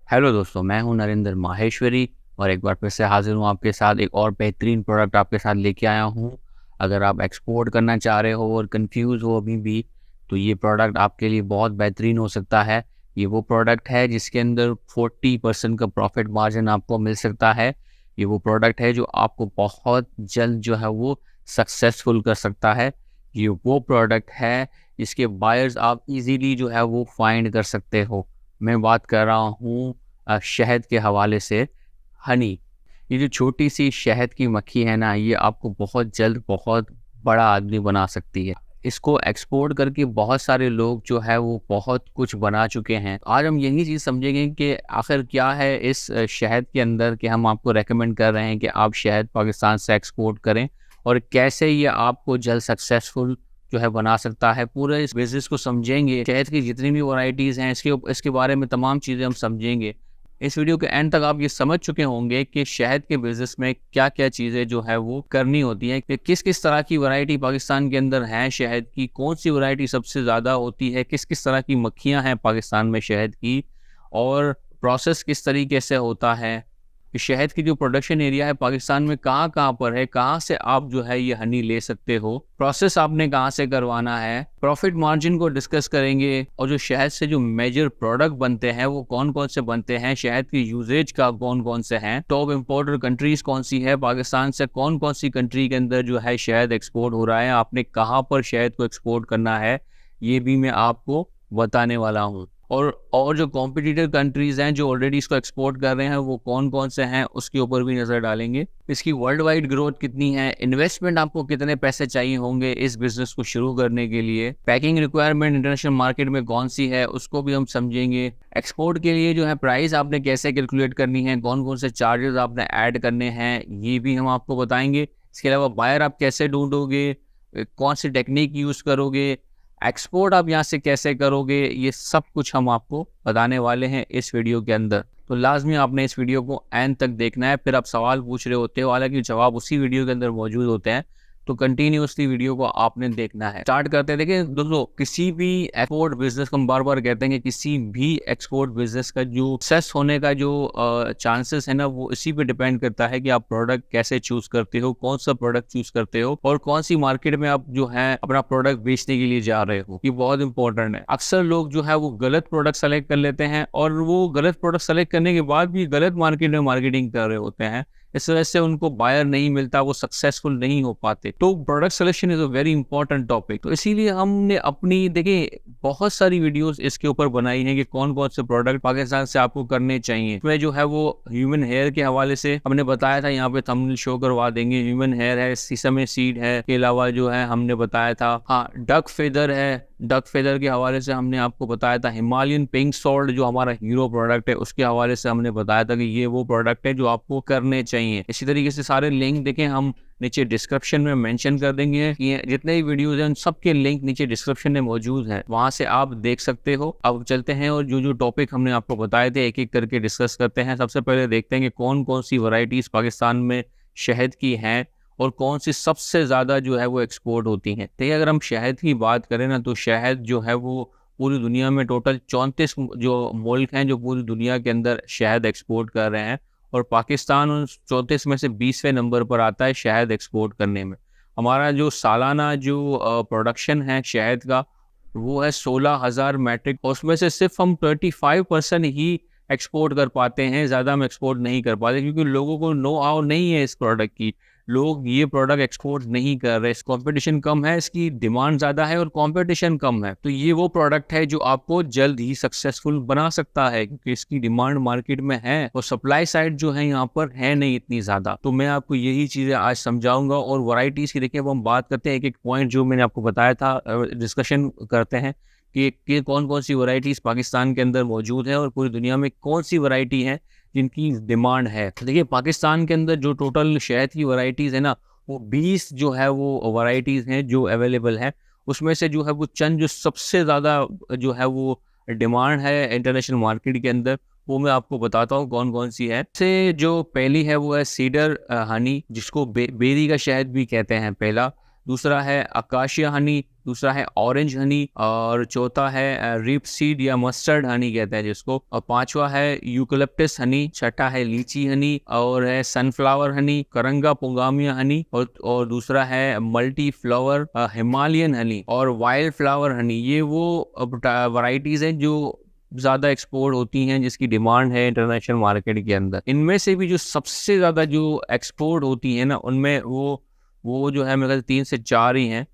Hello दोस्तों, मैं हूं नरेंद्र माहेश्वरी और एक बार फिर से हाजिर हूं आपके साथ एक और बेहतरीन प्रोडक्ट आपके साथ लेके आया हूं। अगर आप एक्सपोर्ट करना चाह रहे हो और कंफ्यूज हो अभी भी, तो ये प्रोडक्ट आपके लिए बहुत बेहतरीन हो सकता है। ये वो प्रोडक्ट है जिसके अंदर 40% का प्रॉफिट मार्जिन आपको मिल सकता है। ये वो प्रोडक्ट है जो आपको बहुत जल्द जो है वो सक्सेसफुल कर सकता है। ये वो प्रोडक्ट है जिसके बायर्स आप इजीली जो है वो फाइंड कर सकते हो। मैं बात कर रहा हूँ शहद के हवाले से, हनी। ये जो छोटी सी शहद की मक्खी है ना, ये आपको बहुत जल्द बहुत बड़ा आदमी बना सकती है। इसको एक्सपोर्ट करके बहुत सारे लोग जो है वो बहुत कुछ बना चुके हैं। आज हम यही चीज़ समझेंगे कि आखिर क्या है इस शहद के अंदर कि हम आपको रेकमेंड कर रहे हैं कि आप शहद पाकिस्तान से एक्सपोर्ट करें, और कैसे ये आपको जल्द सक्सेसफुल जो है बना सकता है। पूरे इस बिज़नेस को समझेंगे, शहद की जितनी भी वैराइटीज़ हैं इसके बारे में तमाम चीज़ें हम समझेंगे। इस वीडियो के एंड तक आप ये समझ चुके होंगे कि शहद के बिज़नेस में क्या-क्या चीज़ें जो है वो करनी होती हैं, कि किस-किस तरह की वैरायटी पाकिस्तान के अंदर है शहद की, कौन-सी वैरायटी सबसे ज़्यादा होती है, किस-किस तरह की मक्खियाँ हैं पाकिस्तान में शहद की, और प्रोसेस किस तरीके से होता है। कि शहद की जो प्रोडक्शन एरिया है पाकिस्तान में कहाँ-कहाँ पर है, कहाँ से आप जो है ये हनी ले सकते हो, प्रोसेस आपने कहाँ से करवाना है, प्रॉफिट मार्जिन को डिस्कस करेंगे, और जो शहद से जो मेजर प्रोडक्ट बनते हैं वो कौन-कौन से बनते हैं, शहद की यूजेज का कौन-कौन से हैं, टॉप इम्पोर्टर कंट्रीज कौन सी है, पाकिस्तान से कौन-कौन सी कंट्री के अंदर जो है शहद एक्सपोर्ट हो रहा है, आपने कहाँ पर शहद को एक्सपोर्ट करना है, ये भी मैं आपको बताने वाला हूँ। और जो कॉम्पिटिटर कंट्रीज़ हैं जो ऑलरेडी इसको एक्सपोर्ट कर रहे हैं वो कौन-कौन से हैं, उसके ऊपर भी नज़र डालेंगे। इसकी वर्ल्ड वाइड ग्रोथ कितनी है, इन्वेस्टमेंट आपको कितने पैसे चाहिए होंगे इस बिज़नेस को शुरू करने के लिए, पैकिंग रिक्वायरमेंट इंटरनेशनल मार्केट में कौन-सी है उसको भी हम समझेंगे। एक्सपोर्ट के लिए जो है प्राइस आपने कैसे कैलकुलेट करनी है, कौन-कौन से चार्जेज़ आपने ऐड करने हैं, ये भी हम आपको बताएँगे। इसके अलावा बायर आप कैसे ढूँढोगे, कौन सी टेक्नीक यूज़ करोगे, एक्सपोर्ट आप यहाँ से कैसे करोगे, ये सब कुछ हम आपको बताने वाले हैं इस वीडियो के अंदर। तो लाजमी आपने इस वीडियो को एंड तक देखना है। फिर आप सवाल पूछ रहे होते हो, हालांकि जवाब उसी वीडियो के अंदर मौजूद होते हैं, तो कंटिन्यूसली वीडियो को आपने देखना है। स्टार्ट करते हैं। देखिए दोस्तों, किसी भी एक्सपोर्ट बिजनेस को हम बार बार कहते हैं कि किसी भी एक्सपोर्ट बिजनेस का जो सक्सेस होने का जो चांसेस है ना, वो इसी पे डिपेंड करता है कि आप प्रोडक्ट कैसे चूज करते हो, कौन सा प्रोडक्ट चूज करते हो, और कौन सी मार्केट में आप जो है अपना प्रोडक्ट बेचने के लिए जा रहे हो। ये बहुत इंपॉर्टेंट है। अक्सर लोग जो है वो गलत प्रोडक्ट सेलेक्ट कर लेते हैं, और वो गलत प्रोडक्ट सेलेक्ट करने के बाद भी गलत मार्केट में मार्केटिंग कर रहे होते हैं। इस वजह से उनको बायर नहीं मिलता, वो सक्सेसफुल नहीं हो पाते। तो product selection is a very important topic. तो इसीलिए हमने अपनी देखिए बहुत सारी वीडियोस इसके ऊपर बनाई हैं कि कौन कौन से प्रोडक्ट पाकिस्तान से आपको करने चाहिए। इसमें जो है वो ह्यूमन हेयर के हवाले से हमने बताया था, यहाँ पे थंबनेल शो करवा देंगे। ह्यूमन हेयर है, सीसमे सीड है, के अलावा जो है हमने बताया था, हाँ, डक फेदर है। डक फेदर के हवाले से हमने आपको बताया था। हिमालयन पिंक सॉल्ट जो हमारा हीरो प्रोडक्ट है, उसके हवाले से हमने बताया था कि ये वो प्रोडक्ट है जो आपको करने चाहिए। इसी तरीके से सारे लिंक देखें हम नीचे डिस्क्रिप्शन में मेंशन कर देंगे कि जितने भी वीडियोस हैं उन सबके लिंक नीचे डिस्क्रिप्शन में मौजूद हैं, वहां से आप देख सकते हो। अब चलते हैं और जो जो टॉपिक हमने आपको बताए थे एक एक करके डिस्कस करते हैं। सबसे पहले देखते हैं कि कौन कौन सी वैरायटीज पाकिस्तान में शहद की हैं और कौन सी सबसे ज़्यादा जो है वो एक्सपोर्ट होती हैं। तो अगर हम शहद की बात करें ना, तो शहद जो है वो पूरी दुनिया में टोटल 34 जो मुल्क हैं जो पूरी दुनिया के अंदर शहद एक्सपोर्ट कर रहे हैं, और पाकिस्तान उन 34 में से 20वें नंबर पर आता है शहद एक्सपोर्ट करने में। हमारा जो सालाना जो प्रोडक्शन है शहद का, वो है 16,000 मैट्रिक, और उसमें से सिर्फ हम 35% ही एक्सपोर्ट कर पाते हैं, ज़्यादा हम एक्सपोर्ट नहीं कर पाते क्योंकि लोगों को नो हाउ नहीं है इस प्रोडक्ट की। लोग ये प्रोडक्ट एक्सपोर्ट नहीं कर रहे, कंपटीशन कम है, इसकी डिमांड ज़्यादा है और कंपटीशन कम है। तो ये वो प्रोडक्ट है जो आपको जल्द ही सक्सेसफुल बना सकता है क्योंकि इसकी डिमांड मार्केट में है और सप्लाई साइड जो है यहाँ पर है नहीं इतनी ज़्यादा। तो मैं आपको यही चीज़ें आज समझाऊंगा। और वैरायटीज़ की देखिए, अब हम बात करते हैं एक एक पॉइंट जो मैंने आपको बताया था, डिस्कशन करते हैं कि कौन कौन सी वैरायटीज़ पाकिस्तान के अंदर मौजूद है और पूरी दुनिया में कौन सी वैरायटी है जिनकी डिमांड है। तो देखिए पाकिस्तान के अंदर जो टोटल शहद की वैरायटीज़ है ना, वो 20 जो है वो वैरायटीज़ हैं जो अवेलेबल है। उसमें से जो है वो चंद जो सबसे ज़्यादा जो है वो डिमांड है इंटरनेशनल मार्केट के अंदर, वो मैं आपको बताता हूँ कौन कौन सी है। से जो पहली है वो है सीडर हनी, जिसको बेरी का शहद भी कहते हैं पहला। दूसरा है अकाशिया हनी, दूसरा है ऑरेंज हनी, और चौथा है रिप सीड या मस्टर्ड हनी कहते हैं जिसको, और पांचवा है यूकलिप्टस हनी, छठा है लीची हनी, और है सनफ्लावर हनी, करंगा पोगामिया हनी, और दूसरा है मल्टी फ्लावर हिमालयन हनी और वाइल्ड फ्लावर हनी। ये वो वैरायटीज हैं जो ज़्यादा एक्सपोर्ट होती हैं, जिसकी डिमांड है इंटरनेशनल मार्केट के अंदर। इनमें से भी जो सबसे ज़्यादा जो एक्सपोर्ट होती है ना, उनमें वो जो है मेरे ख्याल 3 से 4 ही हैं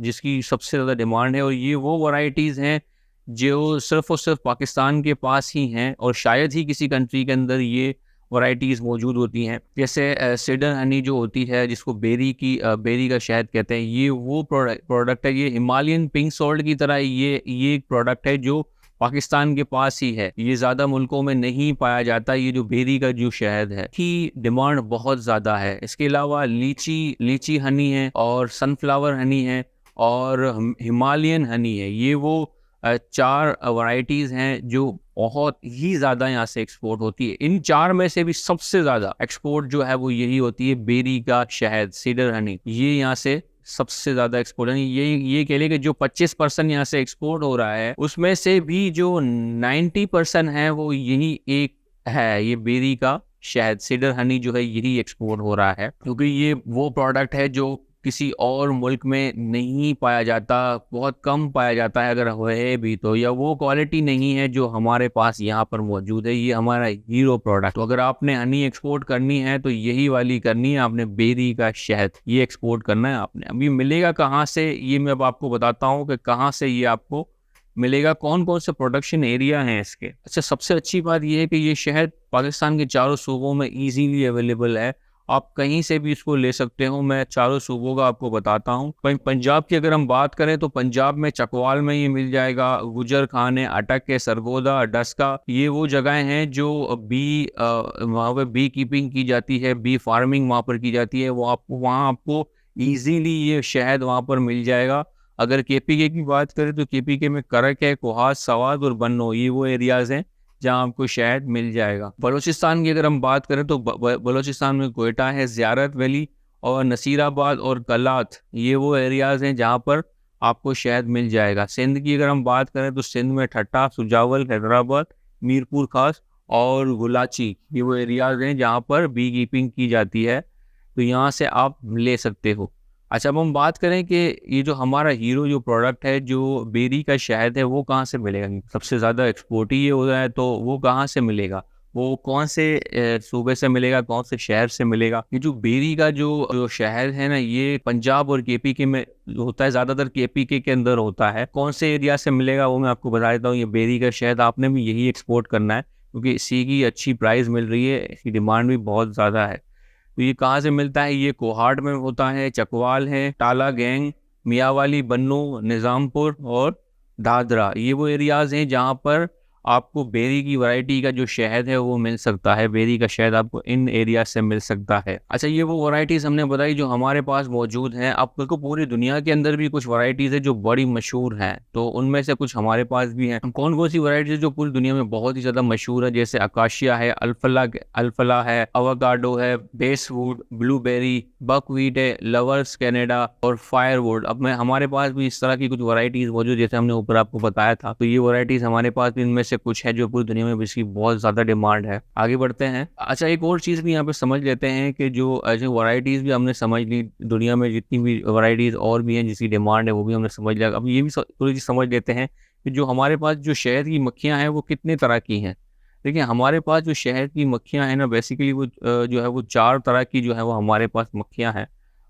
जिसकी सबसे ज़्यादा डिमांड है, और ये वो वैरायटीज़ हैं जो सिर्फ़ और सिर्फ पाकिस्तान के पास ही हैं, और शायद ही किसी कंट्री के अंदर ये वैरायटीज़ मौजूद होती हैं। जैसे सीडर हनी जो होती है, जिसको बेरी का शहद कहते हैं, ये वो प्रोडक्ट है। ये हिमालयन पिंक सॉल्ट की तरह ये एक प्रोडक्ट है जो पाकिस्तान के पास ही है, ये ज़्यादा मुल्कों में नहीं पाया जाता। ये जो बेरी का जो शहद है की डिमांड बहुत ज़्यादा है। इसके अलावा लीची हनी है, और सनफ्लावर हनी है, और हिमालयन हनी है। ये वो 4 वैरायटीज़ हैं जो बहुत ही ज़्यादा यहाँ से एक्सपोर्ट होती है। इन 4 में से भी सबसे ज़्यादा एक्सपोर्ट जो है वो यही होती है, बेरी का शहद, सीडर हनी। ये यहाँ से सबसे ज़्यादा एक्सपोर्ट है। ये कह लें कि जो 25% यहाँ से एक्सपोर्ट हो रहा है, उसमें से भी जो 90% है वो यही एक है, ये बेरी का शहद, सीडर हनी जो है यही एक्सपोर्ट हो रहा है, क्योंकि ये वो प्रोडक्ट है जो किसी और मुल्क में नहीं पाया जाता, बहुत कम पाया जाता है, अगर है भी तो, या वो क्वालिटी नहीं है जो हमारे पास यहाँ पर मौजूद है। ये हमारा हीरो प्रोडक्ट। तो अगर आपने हनी एक्सपोर्ट करनी है तो यही वाली करनी है आपने, बेरी का शहद ये एक्सपोर्ट करना है आपने। अभी मिलेगा कहाँ से, ये मैं अब आपको बताता हूँ कि कहाँ से ये आपको मिलेगा, कौन कौन से प्रोडक्शन एरिया हैं इसके। अच्छा, सबसे अच्छी बात ये है कि ये शहद पाकिस्तान के चारों सूबों में ईजीली अवेलेबल है, आप कहीं से भी इसको ले सकते हो। मैं चारों सूबों का आपको बताता हूँ। पंजाब की अगर हम बात करें तो पंजाब में चकवाल में ये मिल जाएगा, गुजर खाने, अटक के, सरगोदा, डस्का, ये वो जगहें हैं जो वहाँ पे बी कीपिंग की जाती है, बी फार्मिंग वहाँ पर की जाती है। वहाँ आपको ईजीली ये शहद वहाँ पर मिल जाएगा। अगर केपीके की बात करें तो केपीके में करक है, कोहास, सवाद और बन्नो, ये वो एरियाज़ हैं जहाँ आपको शहद मिल जाएगा। बलूचिस्तान की अगर हम बात करें तो बलूचिस्तान में कोयटा है, ज़ियारत वैली और नसीराबाद और कलात, ये वो एरियाज़ हैं जहाँ पर आपको शहद मिल जाएगा। सिंध की अगर हम बात करें तो सिंध में ठट्टा, सुजावल, हैदराबाद, मीरपुर खास और गुलाची, ये वो एरियाज़ हैं जहाँ पर बी कीपिंग की जाती है, तो यहाँ से आप ले सकते हो। अच्छा, अब हम बात करें कि ये जो हमारा हीरो जो प्रोडक्ट है, जो बेरी का शहद है, वो कहाँ से मिलेगा। सबसे ज़्यादा एक्सपोर्ट ही ये हो रहा है, तो वो कहाँ से मिलेगा, वो कौन से सूबे से मिलेगा, कौन से शहर से मिलेगा। ये जो बेरी का जो शहर है ना, ये पंजाब और केपीके में होता है, ज़्यादातर केपीके के अंदर होता है। कौन से एरिया से मिलेगा वो मैं आपको बता देता हूँ। ये बेरी का शहद आपने भी यही एक्सपोर्ट करना है, क्योंकि इसी की अच्छी प्राइस मिल रही है, इसकी डिमांड भी बहुत ज़्यादा है। तो ये कहाँ से मिलता है, ये कोहाट में होता है, चकवाल है, टाला गैंग, मियावाली, बन्नू, निज़ामपुर और दादरा, ये वो एरियाज़ हैं जहाँ पर आपको बेरी की वैरायटी का जो शहद है वो मिल सकता है। बेरी का शहद आपको इन एरिया से मिल सकता है। अच्छा, ये वो वैरायटीज़ हमने बताई जो हमारे पास मौजूद हैं। आपको पूरी दुनिया के अंदर भी कुछ वैरायटीज़ है जो बड़ी मशहूर हैं, तो उनमें से कुछ हमारे पास भी हैं। कौन कौन सी वैरायटीज़ जो पूरी दुनिया में बहुत ही ज़्यादा मशहूर है, जैसे अकाशिया है, अल्फला है, अवाकाडो है, बेसवुड, ब्लूबेरी, बकवीट है, लवर्स कनाडा और फायरवुड। अब हमारे पास भी इस तरह की कुछ वैरायटीज़ मौजूद, जैसे हमने ऊपर आपको बताया था। तो ये वैरायटीज़ हमारे पास भी इनमें से कुछ है जो पूरी दुनिया में इसकी बहुत ज़्यादा डिमांड है। आगे बढ़ते हैं। अच्छा, एक और चीज़ भी यहाँ पे समझ लेते हैं कि जो वैरायटीज़ भी हमने समझ ली, दुनिया में जितनी भी वैरायटीज़ और भी हैं जिसकी डिमांड है वो भी हमने समझ लिया। अब ये भी थोड़ी सी समझ लेते हैं कि जो हमारे पास जो शहद की मक्खियाँ हैं वो कितने तरह की हैं। देखिए, हमारे पास जो शहद की मक्खियाँ हैं ना, बेसिकली वो जो है वो 4 तरह की जो है वो हमारे पास मक्खियाँ हैं।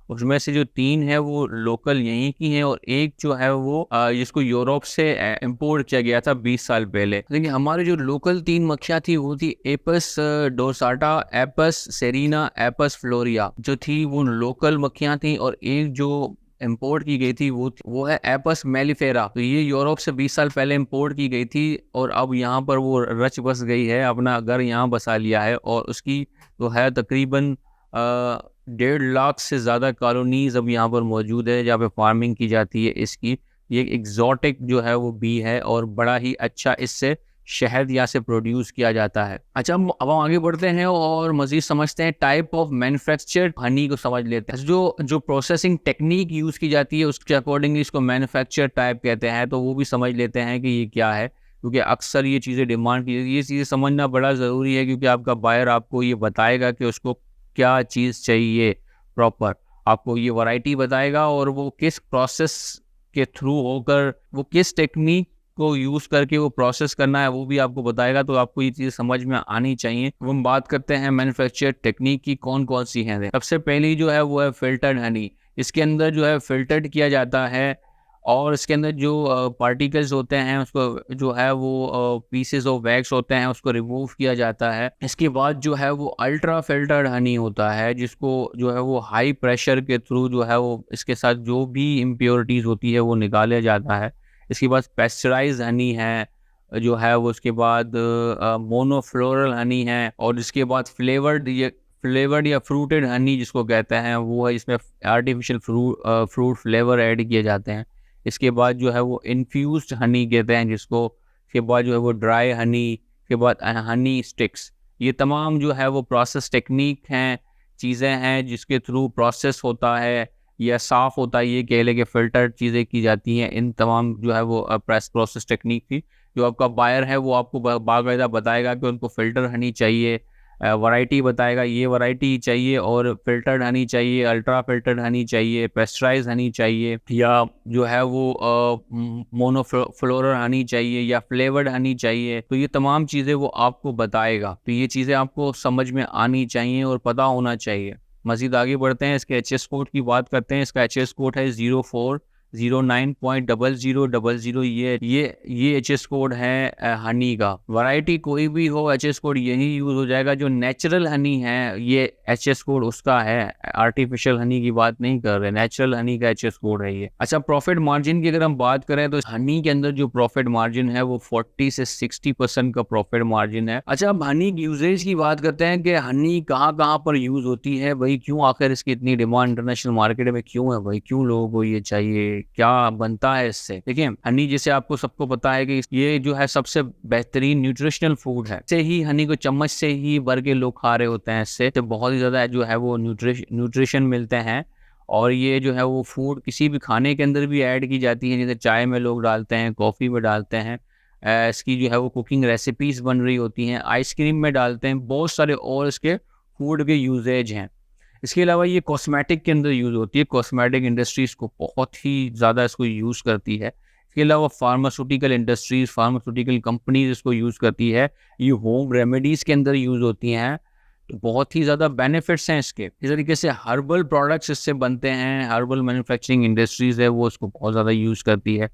उसमें से जो 3 है वो लोकल यहीं की हैं, और एक जो है वो जिसको यूरोप से इंपोर्ट किया गया था 20 साल पहले। देखिए, हमारी जो लोकल 3 मक्खियाँ थी वो थी Apis dorsata, Apis cerana, Apis florea, जो थी वो लोकल मक्खियाँ थी। और एक जो इंपोर्ट की गई थी वो है एपस मेलिफेरा। तो ये यूरोप से 20 साल पहले इंपोर्ट की गई थी, और अब यहाँ पर वो रच बस गई है, अपना घर यहाँ बसा लिया है, और उसकी तो है तकरीबन 1.5 लाख से ज़्यादा कॉलोनीज़ अब यहाँ पर मौजूद है जहाँ पे फार्मिंग की जाती है इसकी। ये एग्जॉटिक जो है वो बी है, और बड़ा ही अच्छा इससे शहद यहाँ से प्रोड्यूस किया जाता है। अच्छा, अब हम आगे बढ़ते हैं और मज़ीद समझते हैं टाइप ऑफ मैन्युफैक्चर्ड हनी को समझ लेते हैं। जो प्रोसेसिंग टेक्निक यूज़ की जाती है उसके अकॉर्डिंगली इसको मैन्युफैक्चर टाइप कहते हैं, तो वो भी समझ लेते हैं कि ये क्या है, क्योंकि अक्सर ये चीज़ें डिमांड की, ये चीज़ें समझना बड़ा ज़रूरी है, क्योंकि आपका बायर आपको ये बताएगा कि उसको क्या चीज़ चाहिए प्रॉपर, आपको ये वैरायटी बताएगा और वो किस प्रोसेस के थ्रू होकर, वो किस टेक्निक को यूज़ करके वो प्रोसेस करना है वो भी आपको बताएगा। तो आपको ये चीज़ समझ में आनी चाहिए। अब हम बात करते हैं मैन्युफैक्चर टेक्निक की कौन कौन सी हैं। सबसे पहली जो है वो है फिल्टर्ड हनी। इसके अंदर जो है फिल्टर्ड किया जाता है और इसके अंदर जो पार्टिकल्स होते हैं उसको जो है वो पीसेस ऑफ वैक्स होते हैं उसको रिमूव किया जाता है। इसके बाद जो है वो अल्ट्रा फिल्टर्ड हनी होता है, जिसको जो है वो हाई प्रेशर के थ्रू जो है वो इसके साथ जो भी इम्प्योरिटीज़ होती है वो निकाला जाता है। इसके बाद पेस्चराइज हनी है जो है वो, उसके बाद मोनोफ्लोरल हनी है और इसके बाद फ्लेवर्ड या फ्रूटेड हनी जिसको कहते हैं वो है, इसमें आर्टिफिशियल फ्रूट फ्लेवर ऐड किए जाते हैं। इसके बाद जो है वो इन्फ्यूज्ड हनी कहते हैं जिसको, इसके बाद जो है वो ड्राई हनी, के बाद हनी स्टिक्स। ये तमाम जो है वो प्रोसेस टेक्निक हैं, चीज़ें हैं जिसके थ्रू प्रोसेस होता है या साफ़ होता है, ये कह लें कि फ़िल्टर्ड चीज़ें की जाती हैं। इन तमाम जो है वो प्रोसेस टेक्निक थी। जो आपका बायर है वो आपको बाकायदा बताएगा कि उनको फ़िल्टर हनी चाहिए, वैरायटी बताएगा ये वैरायटी चाहिए और फ़िल्टर्ड हनी चाहिए, अल्ट्रा फ़िल्टर्ड हनी चाहिए, पेस्चराइज़ हनी चाहिए, या जो है वो मोनोफ्लोरल हनी चाहिए या फ्लेवर्ड हनी चाहिए। तो ये तमाम चीज़ें वो आपको बताएगा। तो ये चीज़ें आपको समझ में आनी चाहिए और पता होना चाहिए। मज़ीद आगे बढ़ते हैं, इसके एचएस कोड की बात करते हैं। इसका एचएस कोड है 0409.0000। ये एचएस कोड है हनी का। वैरायटी कोई भी हो एचएस कोड यही यूज़ हो जाएगा। जो नेचुरल हनी है ये एचएस कोड उसका है, आर्टिफिशियल हनी की बात नहीं कर रहे, नेचुरल हनी का एचएस कोड है ये। अच्छा, प्रॉफिट मार्जिन की अगर हम बात करें तो हनी के अंदर जो प्रॉफिट मार्जिन है वो 40 से 60% का प्रॉफिट मार्जिन है। अच्छा, अब हनी की यूजेज की बात करते हैं कि हनी कहाँ कहाँ पर यूज़ होती है भाई, क्यों आखिर इसकी इतनी डिमांड इंटरनेशनल मार्केट में क्यों है भाई, क्यों लोगों को ये चाहिए, क्या बनता है इससे। देखिए, हनी जैसे आपको सबको पता है कि ये जो है सबसे बेहतरीन न्यूट्रिशनल फूड है। से ही हनी को चम्मच से ही भर के लोग खा रहे होते हैं, इससे तो बहुत ही ज़्यादा जो है वो न्यूट्रिशन मिलते हैं। और ये जो है वो फूड किसी भी खाने के अंदर भी ऐड की जाती है, जैसे चाय में लोग डालते हैं, कॉफ़ी में डालते हैं, इसकी जो है वो कुकिंग रेसिपीज़ बन रही होती हैं, आइसक्रीम में डालते हैं, बहुत सारे और इसके फूड के यूजेज हैं। इसके अलावा ये कॉस्मेटिक के अंदर यूज़ होती है, कॉस्मेटिक इंडस्ट्री इसको बहुत ही ज़्यादा इसको यूज़ करती है। इसके अलावा फार्मास्यूटिकल इंडस्ट्रीज़, फार्मास्यूटिकल कंपनीज़ इसको यूज़ करती है। ये होम रेमेडीज़ के अंदर यूज़ होती हैं, तो बहुत ही ज़्यादा बेनिफिट्स हैं इसके। इस तरीके से हर्बल प्रोडक्ट्स इससे बनते हैं, हर्बल मैन्युफैक्चरिंग इंडस्ट्रीज़ है वो इसको बहुत ज़्यादा यूज़ करती है।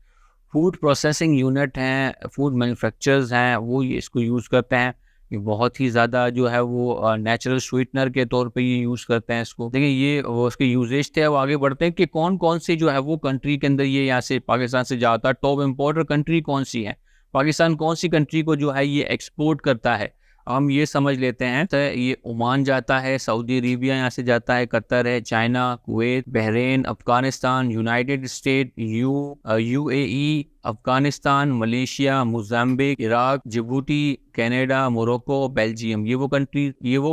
फूड प्रोसेसिंग यूनिट हैं, फूड मैन्युफैक्चरर्स हैं, वो ये इसको यूज़ करते हैं। ये बहुत ही ज़्यादा जो है वो नेचुरल स्वीटनर के तौर पे ये यूज़ करते हैं इसको। देखिए, ये वो उसके यूजेज थे। अब आगे बढ़ते हैं कि कौन-कौन सी जो है वो कंट्री के अंदर ये यहाँ से पाकिस्तान से जाता है। टॉप इम्पोर्टर कंट्री कौन सी है? पाकिस्तान कौन सी कंट्री को जो है ये एक्सपोर्ट करता है? हम ये समझ लेते हैं तो ये ओमान जाता है, सऊदी अरेबिया यहाँ से जाता है, कतर है, China, Kuwait, Bahrain, Afghanistan, United state, UAE, Afghanistan, Malaysia, Mozambique, Iraq, Djibouti, Canada, Morocco, Belgium. ये वो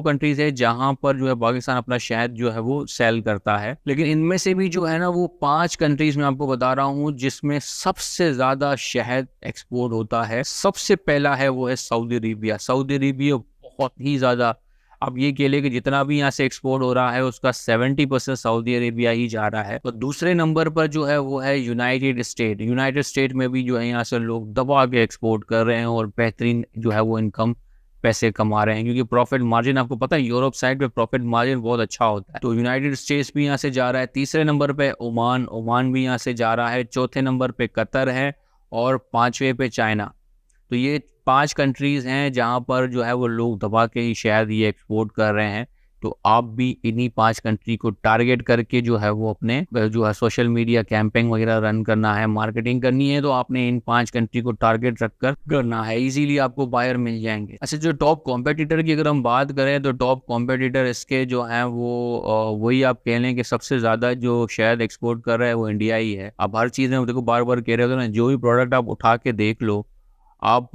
कंट्रीज़ है जहाँ पर जो है पाकिस्तान अपना शहद जो है वो सेल करता है। लेकिन इनमें से भी जो है ना वो 5 कंट्रीज़ मैं आपको बता रहा हूँ जिसमें सबसे ज़्यादा शहद एक्सपोर्ट होता है। सबसे पहला है वो है सऊदी अरेबिया। सऊदी अरेबिया बहुत ही ज़्यादा, अब ये कह लें कि जितना भी यहाँ से एक्सपोर्ट हो रहा है उसका 70% सऊदी अरेबिया ही जा रहा है। तो दूसरे नंबर पर जो है वो है यूनाइटेड स्टेट में भी जो है यहाँ से लोग दबा के एक्सपोर्ट कर रहे हैं और बेहतरीन जो है वो इनकम पैसे कमा रहे हैं, क्योंकि प्रॉफिट मार्जिन आपको पता है यूरोप साइड पे प्रॉफिट मार्जिन बहुत अच्छा होता है। तो यूनाइटेड स्टेट्स भी यहाँ से जा रहा है। तीसरे नंबर पे ओमान भी यहाँ से जा रहा है। चौथे नंबर पे कतर है और 5वें पे चाइना। तो ये 5 कंट्रीज़ हैं जहाँ पर जो है वो लोग दबा के ही शायद ये एक्सपोर्ट कर रहे हैं। तो आप भी इन्हीं 5 कंट्री को टारगेट करके जो है वो अपने जो है सोशल मीडिया कैंपेन वगैरह रन करना है, मार्केटिंग करनी है, तो आपने इन 5 कंट्री को टारगेट रखकर करना है। इजीली आपको बायर मिल जाएंगे। अच्छा, जो टॉप कॉम्पिटिटर की अगर हम बात करें तो टॉप कॉम्पिटिटर इसके जो हैं वो वही आप कह लें कि सबसे ज़्यादा जो शायद एक्सपोर्ट कर रहा है वो इंडिया ही है। अब हर चीज़ में देखो बार बार कह रहे हो ना, जो भी प्रोडक्ट आप उठा के देख लो, आप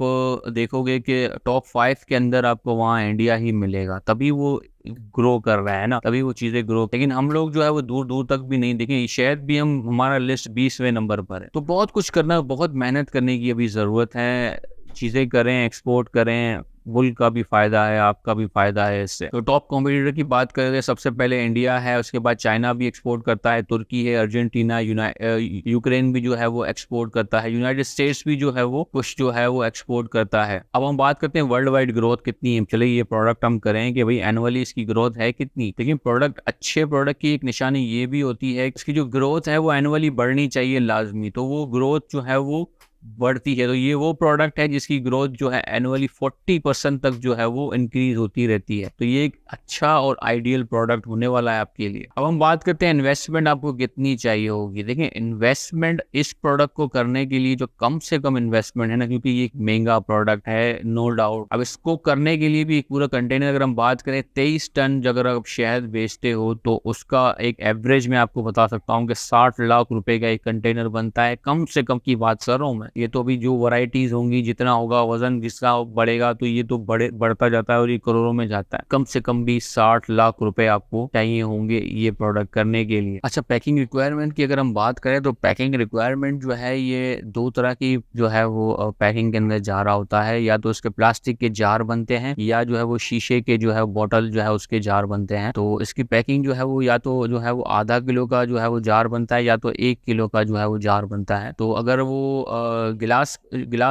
देखोगे कि टॉप 5 के अंदर आपको वहाँ इंडिया ही मिलेगा, तभी वो ग्रो कर रहा है ना, तभी वो चीज़ें ग्रो। लेकिन हम लोग जो है वो दूर-दूर तक भी नहीं देखें, शायद भी हम हमारा लिस्ट 20वें नंबर पर है। तो बहुत कुछ करना, बहुत मेहनत करने की अभी ज़रूरत है। चीज़ें करें, एक्सपोर्ट करें, मुल्क का भी फ़ायदा है, आपका भी फ़ायदा है इससे। तो टॉप कॉम्पिटिटर की बात करें तो सबसे पहले इंडिया है, उसके बाद चाइना भी एक्सपोर्ट करता है, तुर्की है, अर्जेंटीना, यूक्रेन भी जो है वो एक्सपोर्ट करता है, यूनाइटेड स्टेट्स भी जो है वो कुछ जो है वो एक्सपोर्ट करता है। अब हम बात करते हैं वर्ल्ड वाइड ग्रोथ कितनी है। चलिए ये प्रोडक्ट हम करें कि भाई एनुअली इसकी ग्रोथ है कितनी। लेकिन प्रोडक्ट, अच्छे प्रोडक्ट की एक निशानी ये भी होती है, इसकी जो ग्रोथ है वो एनुअली बढ़नी चाहिए लाजमी। तो वो ग्रोथ जो है वो बढ़ती है। तो ये वो प्रोडक्ट है जिसकी ग्रोथ जो है एनुअली 40% तक जो है वो इंक्रीज होती रहती है। तो ये एक अच्छा और आइडियल प्रोडक्ट होने वाला है आपके लिए। अब हम बात करते हैं इन्वेस्टमेंट आपको कितनी चाहिए होगी। देखिए इन्वेस्टमेंट इस प्रोडक्ट को करने के लिए जो कम से कम इन्वेस्टमेंट है ना, क्योंकि ये एक महंगा प्रोडक्ट है नो डाउट। अब इसको करने के लिए भी एक पूरा कंटेनर, अगर हम बात करें 23 टन अगर आप शहद बेचते हो तो उसका एक एवरेज मैं आपको बता सकता हूँ कि 60 लाख रुपए का एक कंटेनर बनता है, कम से कम की बात कर रहा हूँ मैं। ये तो अभी जो वैरायटीज होंगी, जितना होगा वजन जिसका बढ़ेगा तो ये तो बढ़ता जाता है और ये करोड़ों में जाता है। कम से कम भी 60 लाख रुपए आपको चाहिए होंगे ये प्रोडक्ट करने के लिए। अच्छा, पैकिंग रिक्वायरमेंट की अगर हम बात करें तो पैकिंग रिक्वायरमेंट जो है ये 2 तरह की जो है वो पैकिंग के अंदर जा रहा होता है। या तो उसके प्लास्टिक के जार बनते हैं या जो है वो शीशे के जो है बॉटल जो है उसके जार बनते हैं। तो इसकी पैकिंग जो है वो या तो जो है वो आधा किलो का जो है वो जार बनता है या तो 1 किलो का जो है वो जार बनता है। तो अगर वो गिलास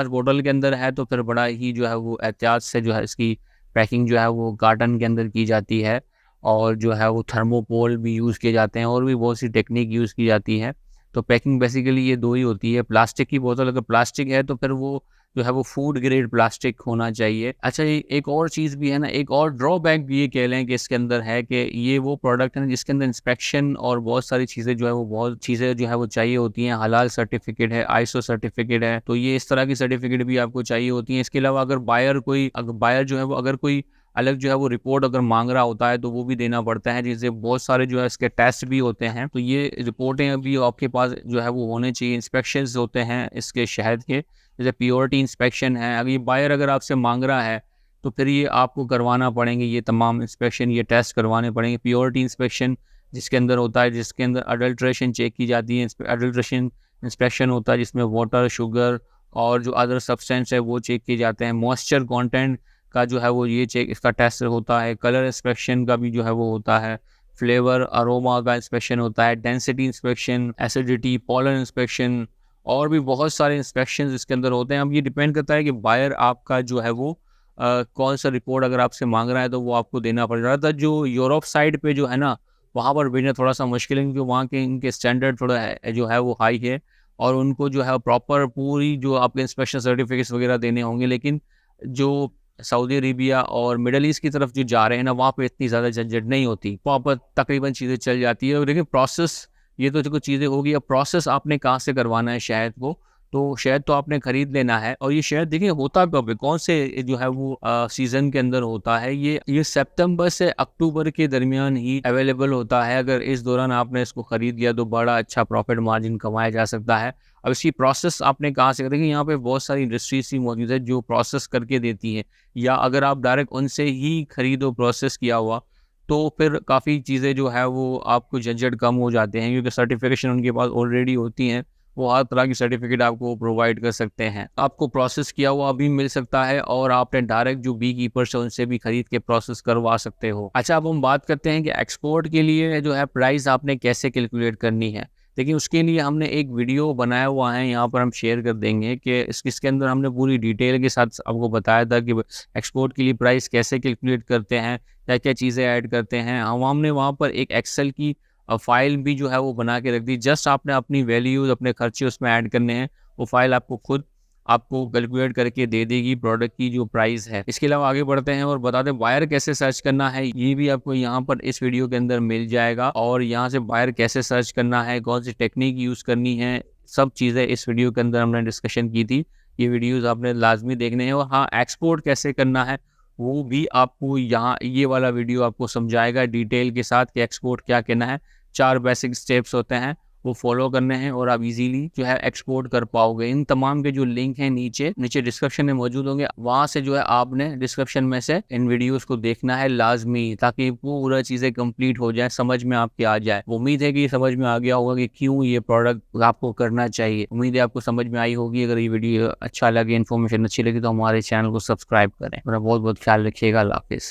बोतल के अंदर है तो फिर बड़ा ही जो है वो एहतियात से जो है इसकी पैकिंग जो है वो कार्टन के अंदर की जाती है। और जो है वो थर्मोकोल भी यूज़ किए जाते हैं और भी बहुत सी टेक्निक यूज़ की जाती है। तो पैकिंग बेसिकली ये 2 ही होती है। प्लास्टिक की बोतल, अगर प्लास्टिक है तो फिर वो जो है वो फूड ग्रेड प्लास्टिक होना चाहिए। अच्छा, ये एक और चीज़ भी है ना, एक और ड्रॉबैक भी ये कह लें कि इसके अंदर है कि ये वो प्रोडक्ट है ना जिसके अंदर इंस्पेक्शन और बहुत सारी चीज़ें जो है वो बहुत चीज़ें जो है वो चाहिए होती हैं। हलाल सर्टिफिकेट है, आईएसओ सर्टिफिकेट है, तो ये इस तरह की सर्टिफिकेट भी आपको चाहिए होती हैं। इसके अलावा अगर बायर जो है वो अगर कोई अलग जो है वो रिपोर्ट अगर मांग रहा होता है तो वो भी देना पड़ता है, जिससे बहुत सारे जो है इसके टेस्ट भी होते हैं। तो ये रिपोर्टें अभी आपके पास जो है वो होने चाहिए। इंस्पेक्शंस होते हैं इसके शहद के, जैसे प्योरिटी इंस्पेक्शन है। अगर ये बायर अगर आपसे मांग रहा है तो फिर ये आपको करवाना पड़ेंगे, ये तमाम इंस्पेक्शन, ये टेस्ट करवाने पड़ेंगे। प्योरिटी इंस्पेक्शन जिसके अंदर होता है, जिसके अंदर अडल्ट्रेशन चेक की जाती है। अडल्ट्रेशन इंस्पेक्शन होता है जिसमें वाटर, शुगर और जो अदर सब्सटेंस है वो चेक किए जाते हैं। मॉइस्चर कंटेंट का जो है वो ये चेक, इसका टेस्ट होता है। कलर इंस्पेक्शन का भी जो है वो होता है। फ्लेवर अरोमा का इंस्पेक्शन होता है। Density inspection, acidity, pollen inspection और भी बहुत सारे इंस्पेक्शंस इसके अंदर होते हैं। अब ये डिपेंड करता है कि बायर आपका जो है वो कौन सा रिपोर्ट अगर आपसे मांग रहा है तो वो आपको देना पड़ रहा था। जो यूरोप साइड पे जो है ना, वहाँ पर भेजना थोड़ा सा मुश्किल है क्योंकि वहाँ के इनके स्टैंडर्ड थोड़ा जो है वो हाई है और उनको जो है प्रॉपर पूरी जो आपके इंस्पेक्शन सर्टिफिकेट्स वगैरह देने होंगे। लेकिन जो सऊदी अरेबिया और मिडल ईस्ट की तरफ जो जा रहे हैं ना, वहाँ पे इतनी ज़्यादा झंझट नहीं होती, वहाँ पर तकरीबन चीज़ें चल जाती है। और देखिए प्रोसेस, ये तो जो चीज़ें होगी, अब प्रोसेस आपने कहाँ से करवाना है शहद को, तो शहद तो आपने ख़रीद लेना है। और ये शहद देखिए होता कब है, कौन से जो है वो सीज़न के अंदर होता है। ये सितंबर से अक्टूबर के दरमियान ही अवेलेबल होता है। अगर इस दौरान आपने इसको ख़रीद लिया तो बड़ा अच्छा प्रॉफिट मार्जिन कमाया जा सकता है। अब इसकी प्रोसेस आपने कहाँ से, देखिए यहाँ पे बहुत सारी इंडस्ट्रीज ही मौजूद है जो प्रोसेस करके देती हैं, या अगर आप डायरेक्ट उनसे ही खरीदो प्रोसेस किया हुआ तो फिर काफ़ी चीज़ें जो है वो आपको झंझट कम हो जाते हैं क्योंकि सर्टिफिकेशन उनके पास ऑलरेडी होती हैं। वो हर तरह की सर्टिफिकेट आपको प्रोवाइड कर सकते हैं। आपको प्रोसेस किया हुआ भी मिल सकता है और आपने डायरेक्ट जो बी कीपर्स है उनसे भी खरीद के प्रोसेस करवा सकते हो। अच्छा, अब हम बात करते हैं कि एक्सपोर्ट के लिए जो है प्राइस आपने कैसे कैलकुलेट करनी है। देखिए उसके लिए हमने एक वीडियो बनाया हुआ है, यहाँ पर हम शेयर कर देंगे कि इसके अंदर हमने पूरी डिटेल के साथ आपको बताया था कि एक्सपोर्ट के लिए प्राइस कैसे कैलकुलेट करते हैं, क्या क्या चीज़ें ऐड करते हैं। हमने वहाँ पर एक एक्सेल की फाइल भी जो है वो बना के रख दी। जस्ट आपने अपनी वैल्यूज़, अपने खर्चे उसमें ऐड करने हैं। वो फाइल आपको खुद आपको कैलकुलेट करके दे देगी प्रोडक्ट की जो प्राइस है। इसके अलावा आगे बढ़ते हैं और बताते हैं बायर कैसे सर्च करना है। ये भी आपको यहाँ पर इस वीडियो के अंदर मिल जाएगा और यहाँ से बायर कैसे सर्च करना है, कौन सी टेक्निक यूज़ करनी है, सब चीज़ें इस वीडियो के अंदर हमने डिस्कशन की थी। ये वीडियोज़ आपने लाजमी देखने हैं। और हाँ, एक्सपोर्ट कैसे करना है वो भी आपको यहाँ ये वाला वीडियो आपको समझाएगा डिटेल के साथ कि एक्सपोर्ट क्या कहना है। 4 बेसिक स्टेप्स होते हैं, वो फॉलो करने हैं और आप इजीली जो है एक्सपोर्ट कर पाओगे। इन तमाम के जो लिंक हैं नीचे डिस्क्रिप्शन में मौजूद होंगे, वहां से जो है आपने डिस्क्रिप्शन में से इन वीडियोस को देखना है लाजमी, ताकि पूरा चीजें कंप्लीट हो जाए, समझ में आपके आ जाए। उम्मीद है कि ये समझ में आ गया होगा कि क्यों ये प्रोडक्ट आपको करना चाहिए। उम्मीद है आपको समझ में आई होगी। अगर ये वीडियो अच्छा लगे, इन्फॉर्मेशन अच्छी लगी, तो हमारे चैनल को सब्सक्राइब करें। मेरा बहुत बहुत ख्याल रखिएगा। अल्लाह हाफिज़।